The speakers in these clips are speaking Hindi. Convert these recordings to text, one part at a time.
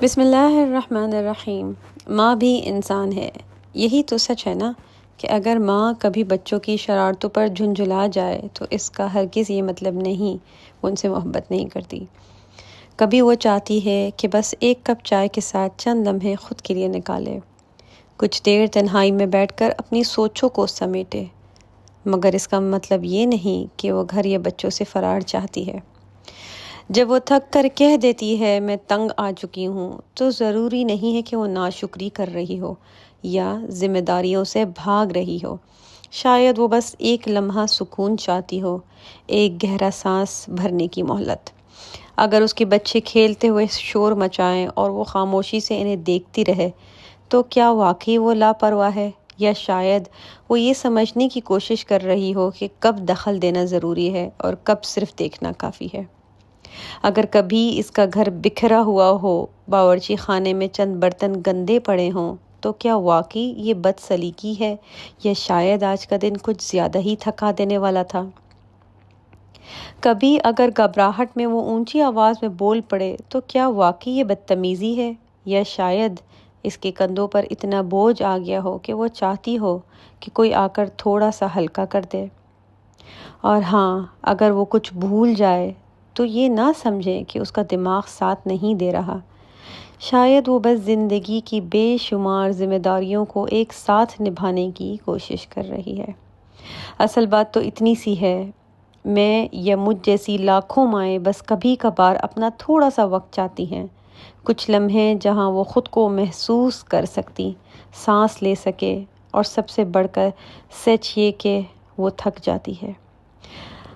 बिस्मिल्लाहिर्रहमानिर्रहीम। माँ भी इंसान है। यही तो सच है ना कि अगर माँ कभी बच्चों की शरारतों पर झुंझुला जाए तो इसका हरगिज़ ये मतलब नहीं वो उनसे मोहब्बत नहीं करती। कभी वो चाहती है कि बस एक कप चाय के साथ चंद लम्हे खुद के लिए निकाले, कुछ देर तन्हाई में बैठकर अपनी सोचों को समेटे। मगर इसका मतलब ये नहीं कि वो घर या बच्चों से फरार चाहती है। जब वो थक कर कह देती है मैं तंग आ चुकी हूँ, तो ज़रूरी नहीं है कि वो नाशुक्री कर रही हो या जिम्मेदारियों से भाग रही हो। शायद वो बस एक लम्हा सुकून चाहती हो, एक गहरा सांस भरने की मोहलत। अगर उसके बच्चे खेलते हुए शोर मचाएं और वो खामोशी से इन्हें देखती रहे, तो क्या वाकई वो लापरवाह है, या शायद वो ये समझने की कोशिश कर रही हो कि कब दखल देना ज़रूरी है और कब सिर्फ देखना काफ़ी है। अगर कभी इसका घर बिखरा हुआ हो, बावर्ची खाने में चंद बर्तन गंदे पड़े हों, तो क्या वाकई ये बदसलीकी है, या शायद आज का दिन कुछ ज़्यादा ही थका देने वाला था। कभी अगर घबराहट में वो ऊंची आवाज़ में बोल पड़े, तो क्या वाकई ये बदतमीज़ी है, या शायद इसके कंधों पर इतना बोझ आ गया हो कि वो चाहती हो कि कोई आकर थोड़ा सा हल्का कर दे। और हाँ, अगर वो कुछ भूल जाए तो ये ना समझे कि उसका दिमाग साथ नहीं दे रहा। शायद वो बस ज़िंदगी की बेशुमार जिम्मेदारियों को एक साथ निभाने की कोशिश कर रही है। असल बात तो इतनी सी है, मैं या मुझ जैसी लाखों माएँ बस कभी कभार अपना थोड़ा सा वक्त चाहती हैं, कुछ लम्हे जहाँ वो खुद को महसूस कर सकती, सांस ले सके, और सबसे बढ़कर सच ये कि वो थक जाती है।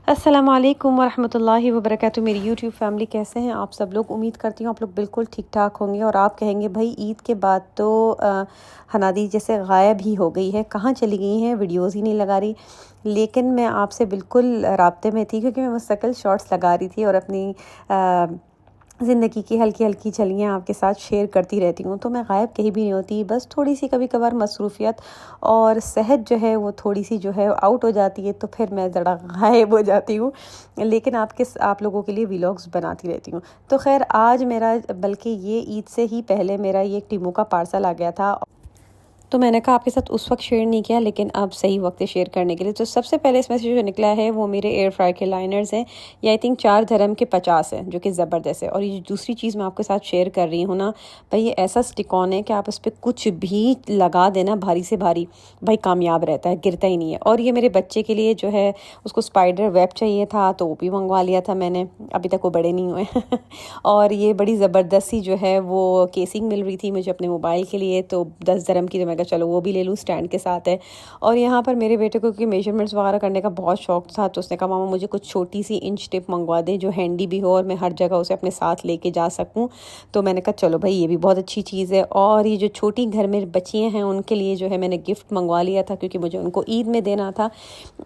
अस्सलाम वालेकुम वरहमतुल्लाहि वबरकातुहू। मेरी यूट्यूब फैमिली कैसे हैं आप सब लोग? उम्मीद करती हूँ आप लोग बिल्कुल ठीक ठाक होंगे। और आप कहेंगे भाई ईद के बाद तो हनादी जैसे गायब ही हो गई है, कहाँ चली गई हैं, वीडियोज़ ही नहीं लगा रही। लेकिन मैं आपसे बिल्कुल राब्ते में थी, क्योंकि मैं मुस्तकिल शॉर्ट्स लगा रही थी और अपनी ज़िंदगी की हल्की हल्की छलियाँ आपके साथ शेयर करती रहती हूँ। तो मैं गायब कहीं भी नहीं होती, बस थोड़ी सी कभी कभार मसरूफ़ियत और सेहत जो है वो थोड़ी सी जो है आउट हो जाती है, तो फिर मैं ज़रा गायब हो जाती हूँ। लेकिन आप लोगों के लिए व्लॉग्स बनाती रहती हूँ। तो खैर आज मेरा, बल्कि ये ईद से ही पहले मेरा ये टीमू का पार्सल आ गया था, तो मैंने कहा आपके साथ उस वक्त शेयर नहीं किया, लेकिन अब सही वक्त है शेयर करने के लिए। तो सबसे पहले इसमें से जो निकला है वो मेरे एयर फ्राई के लाइनर्स हैं। ये आई थिंक 4 धर्म के 50 हैं, जो कि ज़बरदस्त है। और ये दूसरी चीज़ मैं आपके साथ शेयर कर रही हूँ ना भाई, ये ऐसा स्टिक ऑन है कि आप इस पर कुछ भी लगा देना, भारी से भारी भाई कामयाब रहता है, गिरता ही नहीं है। और ये मेरे बच्चे के लिए जो है उसको स्पाइडर वेब चाहिए था, तो वो भी मंगवा लिया था मैंने, अभी तक वो बड़े नहीं हुए और ये बड़ी ज़बरदस्त सी जो है वो केसिंग मिल रही थी मुझे अपने मोबाइल के लिए, तो 10 धर्म की, तो मैं चलो वो भी ले लूँ, स्टैंड के साथ है। और यहाँ पर मेरे बेटे को क्योंकि मेजरमेंट्स वगैरह करने का बहुत शौक था, तो उसने कहा मामा मुझे कुछ छोटी सी इंच टिप मंगवा दे जो हैंडी भी हो और मैं हर जगह उसे अपने साथ लेके जा सकूँ। तो मैंने कहा चलो भाई ये भी बहुत अच्छी चीज़ है। और ये जो छोटी घर में बच्चियाँ हैं उनके लिए जो है मैंने गिफ्ट मंगवा लिया था, क्योंकि मुझे उनको ईद में देना था।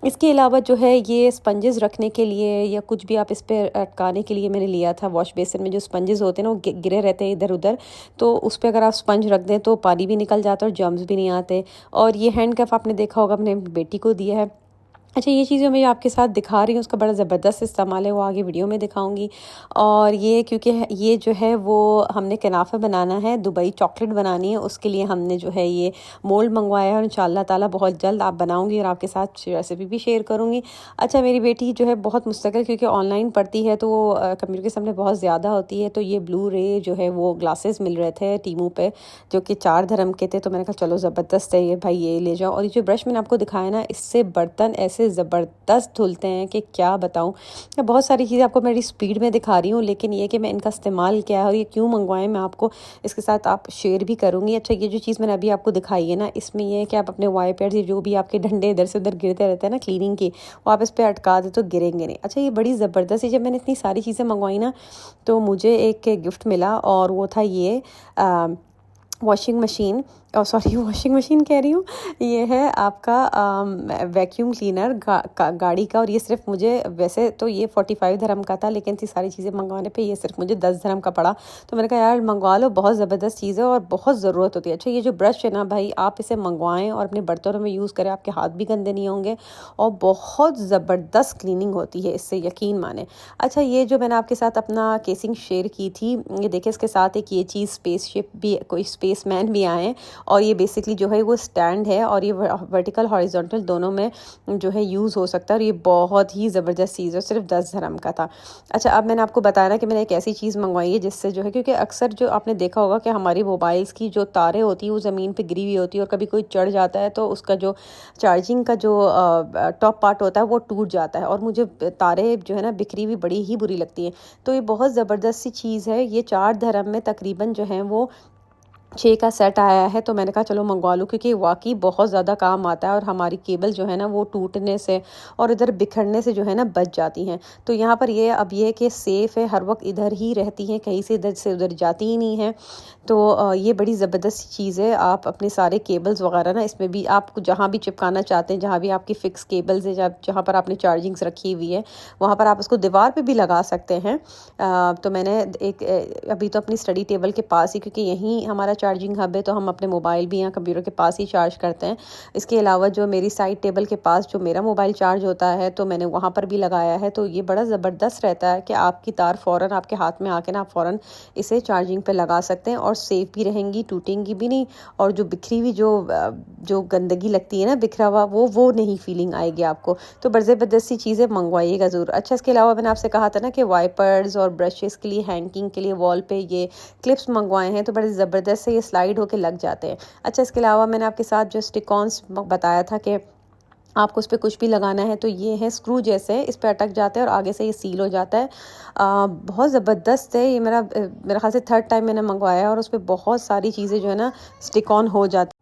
इसके अलावा जो है ये स्पंजेस रखने के लिए या कुछ भी आप इस पर अटकाने के लिए मैंने लिया था। वॉश बेसिन में जो स्पंजेस होते हैं ना वो गिरे रहते हैं इधर उधर, तो उस पर अगर आप स्पंज रख दें तो पानी भी निकल जाता है और जर्म्स भी नहीं आते। और ये हैंड कफ आपने देखा होगा, अपने बेटी को दिया है। अच्छा, ये चीज़ें मैं आपके साथ दिखा रही हूँ, उसका बड़ा ज़बरदस्त इस्तेमाल है, वो आगे वीडियो में दिखाऊंगी। और ये क्योंकि ये जो है वो हमने कनाफा बनाना है, दुबई चॉकलेट बनानी है, उसके लिए हमने जो है ये मोल्ड मंगवाया है। और इंशाल्लाह ताला बहुत जल्द आप बनाऊंगी और आपके साथ रेसिपी भी शेयर करूँगी। अच्छा, मेरी बेटी जो है बहुत मुस्तकिल, क्योंकि ऑनलाइन पढ़ती है तो कंप्यूटर के सामने बहुत ज़्यादा होती है, तो ये ब्लू रे जो है वो ग्लासेस मिल रहे थे टीमू पे, जो कि 4 धर्म के थे। तो मैंने कहा चलो ज़बरदस्त है ये भाई, ये ले जाओ। और ये जो ब्रश मैंने आपको दिखाया ना, इससे बर्तन ऐसे ज़बरदस्त धुलते हैं कि क्या बताऊं। बहुत सारी चीज़ें आपको मेरी स्पीड में दिखा रही हूँ, लेकिन ये कि मैं इनका इस्तेमाल क्या है और ये क्यों मंगवाएं मैं आपको इसके साथ आप शेयर भी करूँगी। अच्छा, ये जो चीज़ मैंने अभी आपको दिखाई है ना, इसमें ये है कि आप अपने वाइपर्स जो भी आपके डंडे इधर से उधर गिरते रहते हैं ना क्लीनिंग के, वो आप इस पर अटका दे तो गिरेंगे नहीं। अच्छा, ये बड़ी ज़बरदस्त है। जब मैंने इतनी सारी चीज़ें मंगवाई ना, तो मुझे एक गिफ्ट मिला और वो था ये washing machine. Sorry washing machine कह रही हूँ, ये है आपका वैक्यूम क्लीनर गाड़ी का। और ये सिर्फ मुझे, वैसे तो ये 45 धर्म का था, लेकिन थी सारी चीज़ें मंगवाने पे ये सिर्फ मुझे 10 धर्म का पड़ा। तो मैंने कहा यार मंगवा लो, बहुत ज़बरदस्त चीज़ है और बहुत ज़रूरत होती है। अच्छा ये जो ब्रश है ना भाई, आप इसे मंगवाएं और अपने बर्तनों में यूज़ करें, आपके हाथ भी गंदे नहीं होंगे और बहुत ज़बरदस्त क्लीनिंग होती है इससे, यकीन माने। अच्छा ये जो मैंने आपके साथ अपना केसिंग शेयर की थी, ये देखिए इसके साथ एक ये चीज़ स्पेसशिप भी, कोई स्पेसमैन भी आए और ये बेसिकली जो है वो स्टैंड है और ये वर्टिकल हॉरिजॉन्टल दोनों में जो है यूज़ हो सकता है और ये बहुत ही ज़बरदस्त चीज़ है, सिर्फ 10 धर्म का था। अच्छा अब मैंने आपको बताया ना कि मैंने एक ऐसी चीज़ मंगवाई है जिससे जो है, क्योंकि अक्सर जो आपने देखा होगा कि हमारी मोबाइल्स की जो तारें होती हैं वो ज़मीन पे गिरी हुई होती है और कभी कोई चढ़ जाता है तो उसका जो चार्जिंग का जो टॉप पार्ट होता है वो टूट जाता है और मुझे तारें जो है ना बिखरी हुई बड़ी ही बुरी लगती हैं। तो ये बहुत ज़बरदस्त सी चीज़ है, ये 4 धर्म में तकरीबन जो है वो 6 का सेट आया है। तो मैंने कहा चलो मंगवा लूँ, क्योंकि वाकई बहुत ज़्यादा काम आता है और हमारी केबल जो है ना वो टूटने से और इधर बिखरने से जो है ना बच जाती हैं। तो यहाँ पर ये अब ये कि सेफ़ है, हर वक्त इधर ही रहती हैं, कहीं से इधर से उधर जाती ही नहीं है। तो ये बड़ी ज़बरदस्त चीज़ है। आप अपने सारे केबल्स वगैरह ना इसमें भी, आप जहाँ भी चिपकाना चाहते हैं, जहाँ भी आपकी फ़िक्स केबल्स है, जहाँ पर आपने चार्जिंग्स रखी हुई है, वहाँ पर आप उसको दीवार पे भी लगा सकते हैं। तो मैंने एक अभी तो अपनी स्टडी टेबल के पास ही, क्योंकि यहीं हमारा चार्जिंग हब है, तो हम अपने मोबाइल भी यहाँ कंप्यूटर के पास ही चार्ज करते हैं। इसके अलावा जो मेरी साइड टेबल के पास जो मेरा मोबाइल चार्ज होता है, तो मैंने वहाँ पर भी लगाया है। तो ये बड़ा ज़बरदस्त रहता है कि आपकी तार फ़ौरन आपके हाथ में आके ना आप फ़ौरन इसे चार्जिंग पे लगा सकते हैं और सेफ भी रहेंगी, टूटेंगी भी नहीं और जो बिखरी हुई जो गंदगी लगती है ना, बिखरा हुआ, वो नहीं फीलिंग आएगी आपको। तो बड़ी ज़बरदस्त सी चीज़ें मंगवाइएगा ज़रूर। अच्छा इसके अलावा मैंने आपसे कहा था ना कि वाइपर्स और ब्रशेस के लिए हैंगिंग के लिए वॉल पे ये क्लिप्स मंगवाए हैं, तो बड़े ज़बरदस्त से ये स्लाइड होके लग जाते हैं। अच्छा इसके अलावा मैंने आपके साथ जो स्टिक-ऑन्स बताया था कि आपको उस पे कुछ भी लगाना है, तो ये है स्क्रू जैसे, इस पे अटक जाते हैं और आगे से ये सील हो जाता है। बहुत ज़बरदस्त है ये। मेरा ख़्याल से थर्ड टाइम मैंने मंगवाया है और उस पे बहुत सारी चीज़ें जो है ना स्टिक ऑन हो जाती।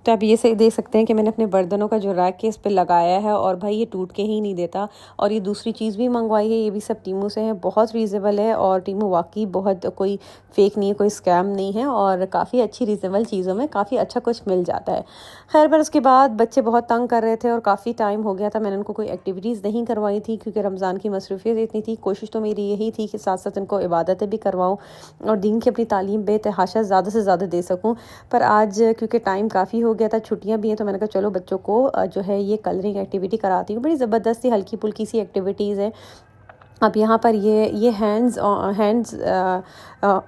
तो आप ये से देख सकते हैं कि मैंने अपने बर्तनों का जो रैक है इस पे लगाया है और भाई ये टूट के ही नहीं देता। और ये दूसरी चीज़ भी मंगवाई है, ये भी सब टीमू से है, बहुत रीज़नेबल है और टीमू वाकई बहुत कोई फेक नहीं है, कोई स्कैम नहीं है और काफ़ी अच्छी रीज़नेबल चीज़ों में काफ़ी अच्छा कुछ मिल जाता है। खैर पर उसके बाद बच्चे बहुत तंग कर रहे थे और काफ़ी टाइम हो गया था, मैंने उनको कोई एक्टिविटीज़ नहीं करवाई थी क्योंकि रमज़ान की मसरूफियत इतनी थी। कोशिश तो मेरी यही थी कि साथ साथ इनको इबादतें भी करवाऊँ और दीन की अपनी तालीम बेतहाशा ज़्यादा से ज़्यादा दे सकूँ। पर आज क्योंकि टाइम काफ़ी हो गया था, छुट्टियाँ भी हैं, तो मैंने कहा चलो बच्चों को जो है ये कलरिंग एक्टिविटी कराती हूँ। बड़ी ज़बरदस्त सी हल्की फुल्की सी एक्टिविटीज़ है। अब यहाँ पर ये हैंड्स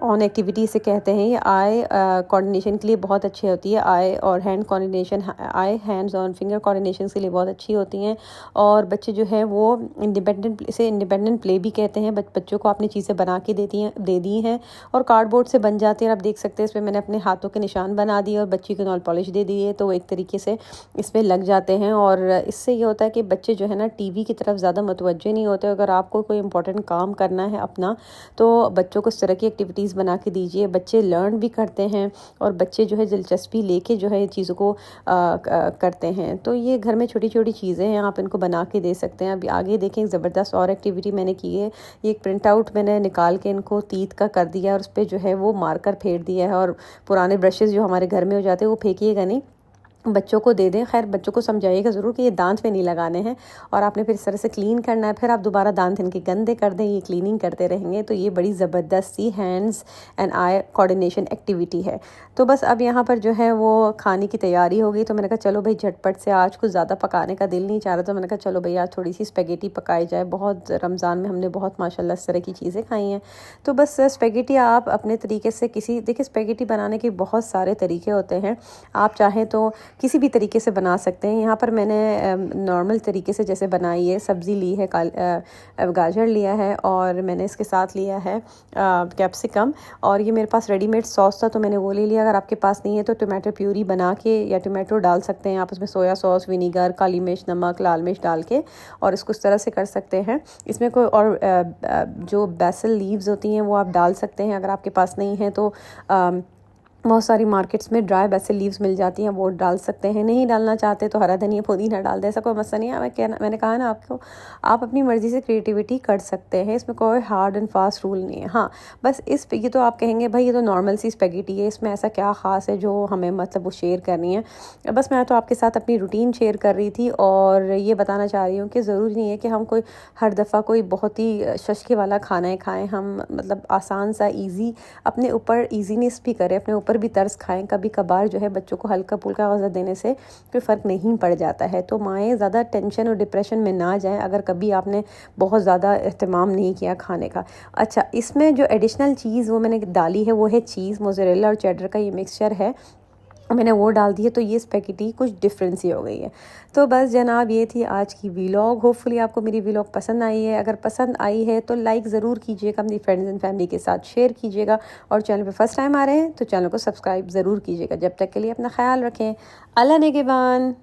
ऑन एक्टिविटी इसे कहते हैं। ये आई कोऑर्डिनेशन के लिए बहुत अच्छी होती है। आई और hand coordination, I hands on finger coordination के लिए बहुत अच्छी होती हैं और बच्चे जो है वो इंडिपेंडेंट प्ले भी कहते हैं। बच्चों को आपने चीज़ें बना के दे दी हैं और कार्डबोर्ड से बन जाती हैं। आप देख सकते हैं इसमें मैंने अपने हाथों के निशान बना दिए और बच्ची को नॉल पॉलिश दे दी है, तो वो एक तरीके से इसमें लग जाते हैं। और इससे ये होता है कि बच्चे जो है ना टीवी की तरफ ज़्यादा मुतवज्जे नहीं होते। अगर आपको कोई इंपॉर्टेंट काम करना है अपना, तो बच्चों को इस तरह की एक्टिविटीज़ बना के दीजिए। बच्चे लर्न भी करते हैं और बच्चे जो है दिलचस्पी लेके जो है चीज़ों को करते हैं। तो ये घर में छोटी छोटी चीज़ें हैं, आप इनको बना के दे सकते हैं। अभी आगे देखें एक ज़बरदस्त और एक्टिविटी मैंने की है। ये एक प्रिंट आउट मैंने निकाल के इनको तीत का कर दिया और उस पर जो है वो मार्कर फेर दिया है और पुराने ब्रशेज़ जो हमारे घर में हो जाते हैं वो फेंकिएगा नहीं, बच्चों को दे दें। खैर बच्चों को समझाइएगा ज़रूर कि ये दांत पे नहीं लगाने हैं और आपने फिर इस तरह से क्लीन करना है। फिर आप दोबारा दांत इनके गंदे कर दें, ये क्लीनिंग करते रहेंगे। तो ये बड़ी ज़बरदस्त सी hands and eye coordination activity है। तो बस अब यहाँ पर जो है वो खाने की तैयारी हो गई, तो मैंने कहा चलो भाई झटपट से, आज कुछ ज़्यादा पकाने का दिल नहीं चाह रहा, तो मैंने कहा चलो भाई आज थोड़ी सी स्पेगेटी पकाई जाए। बहुत रमज़ान में हमने बहुत माशाल्लाह इस तरह की चीज़ें खाई हैं। तो बस स्पेगेटी आप अपने तरीके से देखिए स्पेगेटी बनाने के बहुत सारे तरीके होते हैं, आप चाहें तो किसी भी तरीके से बना सकते हैं। यहाँ पर मैंने नॉर्मल तरीके से जैसे बनाई है, सब्ज़ी ली है, गाजर लिया है और मैंने इसके साथ लिया है कैप्सिकम और ये मेरे पास रेडीमेड सॉस था तो मैंने वो ले लिया। अगर आपके पास नहीं है तो टमाटर प्यूरी बना के या टमाटो डाल सकते हैं आप, उसमें सोया सॉस, विनीगर, काली मिर्च, नमक, लाल मिर्च डाल के और इसको इस तरह से कर सकते हैं। इसमें कोई और जो बेसल लीव्स होती हैं वो आप डाल सकते हैं, अगर आपके पास नहीं है तो बहुत सारी मार्केट्स में ड्राई बेसिल लीव्स मिल जाती हैं, वो डाल सकते हैं। नहीं डालना चाहते तो हरा धनिया पुदीना डाल दें, ऐसा कोई मसला नहीं है। मैंने कहा ना आपको, आप अपनी मर्ज़ी से क्रिएटिविटी कर सकते हैं, इसमें कोई हार्ड एंड फास्ट रूल नहीं है। हाँ बस ये तो आप कहेंगे भाई ये तो नॉर्मल सी स्पेगेटी है, इसमें ऐसा क्या ख़ास है जो हमें मतलब वो शेयर करनी है। बस मैं तो आपके साथ अपनी रूटीन शेयर कर रही थी और ये बताना चाह रही हूँ कि ज़रूरी नहीं है कि हम कोई हर दफ़ा कोई बहुत ही शशके वाला खाना खाएँ। हम मतलब आसान सा ईज़ी अपने ऊपर ईजीनेस भी करें, अपने ऊपर भी तर्स खाएं। कभी कभार जो है बच्चों को हल्का फुल्का ग़ज़ा देने से कोई फ़र्क नहीं पड़ जाता है। तो माएँ ज़्यादा टेंशन और डिप्रेशन में ना जाएं अगर कभी आपने बहुत ज़्यादा एहतमाम नहीं किया खाने का। अच्छा, इसमें जो एडिशनल चीज़ वो मैंने डाली है वो है चीज़, मोज़रेला और चेडर का ये मिक्सचर है, मैंने वो डाल दी है, तो ये स्पेगेटी कुछ डिफरेंस ही हो गई है। तो बस जनाब ये थी आज की व्लॉग। होपफुली आपको मेरी व्लॉग पसंद आई है। अगर पसंद आई है तो लाइक ज़रूर कीजिएगा, अपनी फ्रेंड्स एंड फैमिली के साथ शेयर कीजिएगा और चैनल पे फर्स्ट टाइम आ रहे हैं तो चैनल को सब्सक्राइब ज़रूर कीजिएगा। जब तक के लिए अपना ख्याल रखें। अल्लाह नेगेबान।